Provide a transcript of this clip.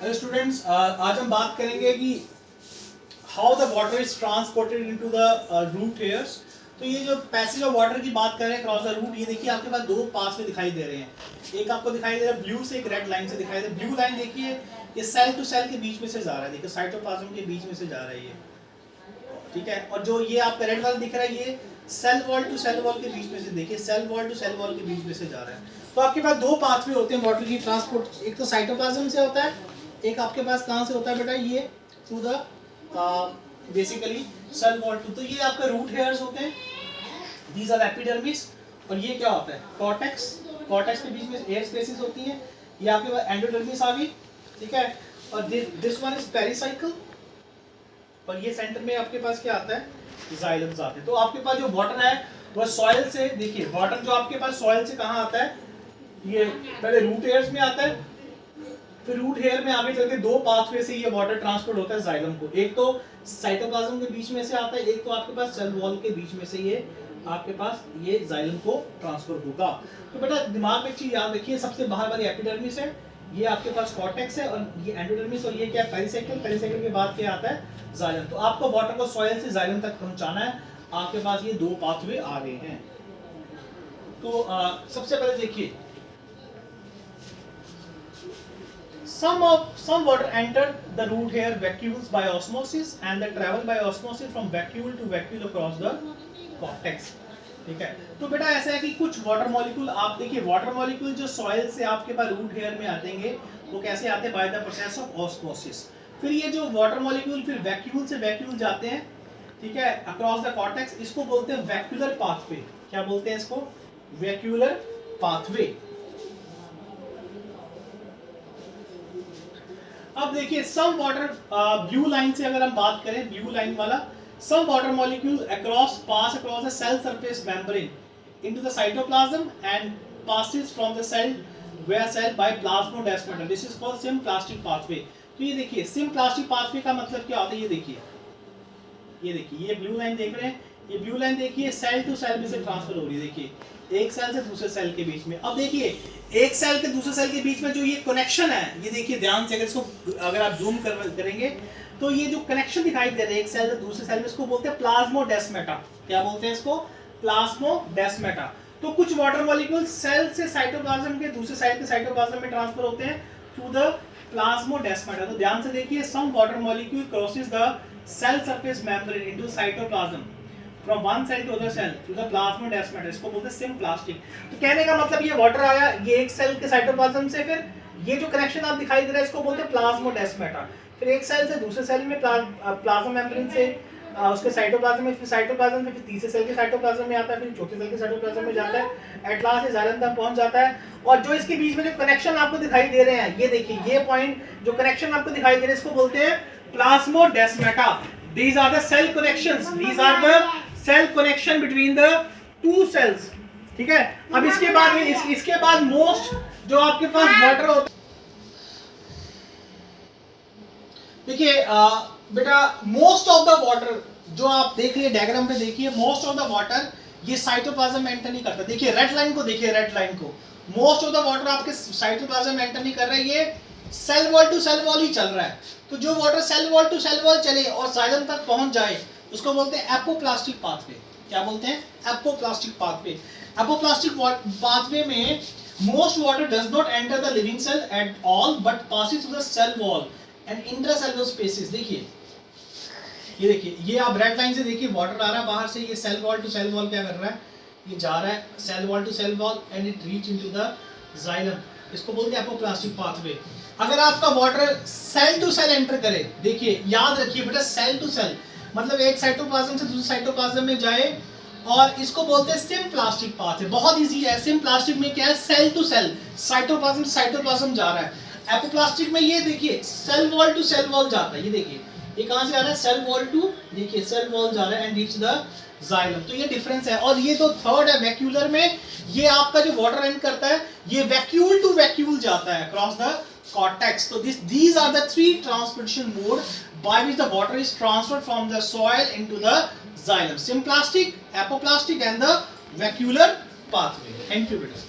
Hello students, आज हम बात करेंगे कि how the water is transported into the root hairs. तो ये जो पैसेज ऑफ वाटर की बात करें क्रॉस द रूट, ये देखिए आपके पास दो पाथवे दिखाई दे रहे हैं। एक आपको दिखाई दे रहा है ब्लू से, एक रेड लाइन से दिखाई दे रहा है। ब्लू लाइन देखिए ये सेल टू सेल के बीच में से जा रहा है, देखिए साइटोप्लाज्म के बीच में से जा रहा है ये, ठीक है। और जो ये आपका रेड वाला दिख रहा है ये cell wall to cell wall के बीच में से, देखिए cell wall to cell wall के बीच में से जा रहा है। तो आपके पास दो पाथवे होते हैं वाटर की ट्रांसपोर्ट, एक तो साइटोप्लाज्म से होता है, एक आपके पास कहाँ से होता है बेटा, ये through the basically cell wall to. तो ये आपके रूट हेयर्स होते हैं, दीज आर एपिडर्मिस। और ये क्या होता है कॉर्टेक्स, कॉर्टेक्स के बीच में एयर स्पेसेस होती हैं। ये आपके पास एंडोडर्मिस आ गई, ठीक है। और दिस वन इज पेरिसाइकल, और ये सेंटर में आपके पास क्या आता है, जाइलम्स आते हैं। तो आपके पास जो वाटर है वह सॉइल से, देखिए वाटर जो आपके पास सॉइल से कहाँ आता है, ये पहले रूट हेयर्स में आता है, फिर रूट हेयर में आगे चलके दो पाथवे से ये वाटर ट्रांसपोर्ट होता है जाइलम को। एक तो साइटोप्लाज्म के बीच में से आता है, एक तो आपके पास सेल वॉल के बीच में से ये आपके पास ये जाइलम को ट्रांसफर होगा। तो बेटा दिमाग में एक चीज याद रखिए, सबसे बाहर वाली एपिडर्मिस है, ये आपके पास कॉर्टेक्स है, और ये एंडोडर्मिस, और ये क्या है पेरिसाइकल। पेरिसाइकल के बाद क्या आता है जाइलम। तो आपको वाटर को सॉइल से जाइलम तक पहुंचाना है, आपके पास ये दो पाथवे आ गए हैं। तो सबसे पहले देखिए some water enter the root hair vacuoles by osmosis and they travel by osmosis from vacuole to vacuole across the cortex, ठीक है। तो बेटा ऐसा है कि कुछ वाटर मॉलिक्यूल, आप देखिए वाटर मॉलिक्यूल जो सॉइल से आपके पास रूट हेयर में आतेंगे वो कैसे आते हैं, by the process of osmosis. फिर ये जो वाटर मॉलिक्यूल फिर वैक्यूल से वैक्यूल जाते हैं, ठीक है, अक्रॉस द कॉर्टेक्स। इसको बोलते हैं वैक्यूलर पाथवे। क्या बोलते हैं इसको, वैक्यूलर पाथवे। अब देखिए सम वाटर, ब्लू लाइन से अगर हम बात करें, ब्लू लाइन वाला, some water molecule pass across the cell surface membrane into the cytoplasm and passes from the cell where cell by plasmodesmater, this is called symplastic pathway। तो ये देखिए symplastic pathway का मतलब क्या होता है, ये देखिए ये ब्लू लाइन देख रहे हैं, ये ब्लू लाइन देखिए सेल टू सेल में से ट्रांसफर हो रही है, देखिए एक सेल से दूसरे सेल के बीच में। अब देखिए एक सेल के दूसरे सेल के बीच में जो ये कनेक्शन है, ये देखिए ध्यान से, अगर इसको अगर आप जूम करेंगे तो ये जो कनेक्शन दिखाई दे रहा है एक सेल से दूसरे सेल में, इसको बोलते हैं प्लाज्मोडेस्माटा। क्या बोलते हैं इसको, प्लाज्मोडेस्माटा। तो कुछ वाटर मॉलिक्यूल सेल से साइटोप्लाज्म के दूसरे सेल के साइटोप्लाज्म में ट्रांसफर होते हैं थ्रू द प्लाज्मोडेस्माटा। तो ध्यान से देखिए, some water molecule crosses the cell surface membrane into cytoplasm from one cell to other cell to the plasmodesmater, इसको बोलते हैं symplastic। तो कहने का मतलब ये वाटर आया ये एक सेल के साइटोप्लाज्म से, फिर ये जो कनेक्शन आप दिखाई दे रहा है इसको बोलते हैं प्लाज्मोडेस्माटा। फिर एक सेल से दूसरे सेल में प्लाज्मा मेम्ब्रेन से उसके साइटोप्लाज्म में, फिर साइटोप्लाज्म से फिर तीसरे सेल के साइटोप्लाज्म में आता है, फिर चौथे सेल के साइटोप्लाज्म में जाता है, एट लास्ट ये जाइलम तक पहुंच जाता है। और जो इसके बीच में जो कनेक्शन आपको दिखाई दे रहे हैं, ये देखिए ये पॉइंट जो कनेक्शन आपको दिखाई दे रहे हैं इसको बोलते हैं plasmodesmata. These are the cell connections, these are the cell connection between the two cells, ठीक है। अब इसके बाद मोस्ट जो आपके पास वाटर होता है, देखिए बेटा मोस्ट ऑफ द वाटर जो आप देख रहे हैं डायग्राम पे, देखिए मोस्ट ऑफ द वाटर ये साइटोप्लाज्म में एंटर नहीं करता। देखिए रेड लाइन को देखिए, रेड लाइन को, मोस्ट ऑफ द वाटर आपके साइटोप्लाज्म में एंटर नहीं कर रहा है, ये cell wall to cell wall ही चल रहा है। तो जो water cell wall to cell wall चले और जाइलम तक पहुंच जाए उसको बोलते हैं एपोप्लास्टिक पाथवे। क्या बोलते हैं, एपोप्लास्टिक पाथवे। एपोप्लास्टिक पाथवे में most water does not enter the living cell at all but passes through the cell wall and intracellular spaces. देखिए ये देखिए, ये आप रेड लाइन से देखिए वाटर आ रहा है बाहर से, ये cell wall to cell wall क्या कर रहा है, ये जा रहा है cell wall to cell wall and it reach into the xylem, इसको बोलते हैं एपोप्लास्टिक पाथवे। अगर आपका water cell to cell enter करे, देखिए याद रखिए बेटा सेल टू सेल मतलब एक साइटोप्लाज्म से दूसरे साइटोप्लाज्म में जाए, और इसको बोलते हैं सिम्प्लास्टिक पाथवे। बहुत इजी है, सिम्प्लास्टिक में क्या है, सेल टू सेल, साइटोप्लाज्म से साइटोप्लाज्म जा रहा है। एपोप्लास्टिक में ये देखिए cell wall to cell wall जाता है, ये देखिए ये कहां से आ रहा है, सेल वॉल टू, देखिए सेल वॉल जा रहा है एंड रीच द जाइलम। तो ये डिफरेंस है। और ये तो थर्ड है वैक्यूलर में, ये आपका जो वाटर एंड करता है ये वैक्यूल टू वैक्यूल जाता है across the cortex। So these are the three transportation mode by which the water is transferred from the soil into the xylem: symplastic, apoplastic and the vacuolar pathway. Thank you, beta.